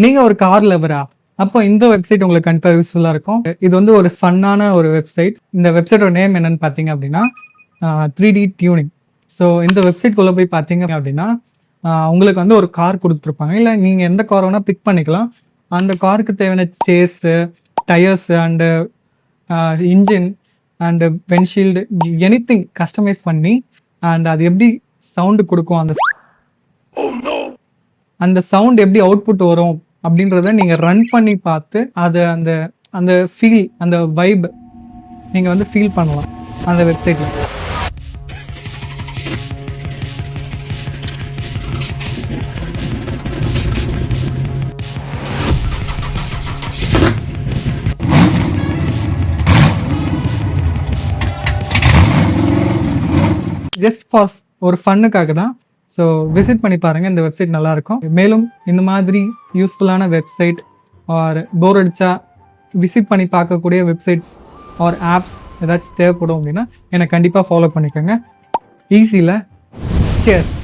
நீங்கள் ஒரு கார் லவரா? அப்போ இந்த வெப்சைட் உங்களுக்கு கண்டிப்பாக யூஸ்ஃபுல்லாக இருக்கும். இது வந்து ஒரு ஃபன்னான ஒரு வெப்சைட். இந்த வெப்சைட்டோட நேம் என்னன்னு பார்த்தீங்க அப்படின்னா 3D டியூனிங். ஸோ இந்த வெப்சைட்குள்ளே போய் பார்த்தீங்க அப்படின்னா உங்களுக்கு வந்து ஒரு கார் கொடுத்துருப்பாங்க. இல்லை நீங்கள் எந்த கார் வேணால் பிக் பண்ணிக்கலாம். அந்த காருக்கு தேவையான chassis, tyres and engine and windshield anything customise பண்ணி அண்ட் அது எப்படி சவுண்டு கொடுக்கும், அந்த சவுண்ட் எப்படி அவுட்புட் வரும் அப்படின்றத நீங்கள் ரன் பண்ணி பார்த்து அதை அந்த அந்த ஃபீல், அந்த வைப் நீங்கள் வந்து ஃபீல் பண்ணலாம் அந்த வெப்சைட்டில். ஜஸ்ட் ஃபார் ஒரு ஃபன்னுக்காக தான். ஸோ விசிட் பண்ணி பாருங்கள், இந்த வெப்சைட் நல்லாயிருக்கும். மேலும் இந்த மாதிரி யூஸ்ஃபுல்லான வெப்சைட் ஆர் போர் அடித்தா விசிட் பண்ணி பார்க்கக்கூடிய வெப்சைட்ஸ் ஆர் ஆப்ஸ் ஏதாச்சும் தேவைப்படும் அப்படின்னா என்னை கண்டிப்பாக ஃபாலோ பண்ணிக்கோங்க. ஈஸியில். செஸ்.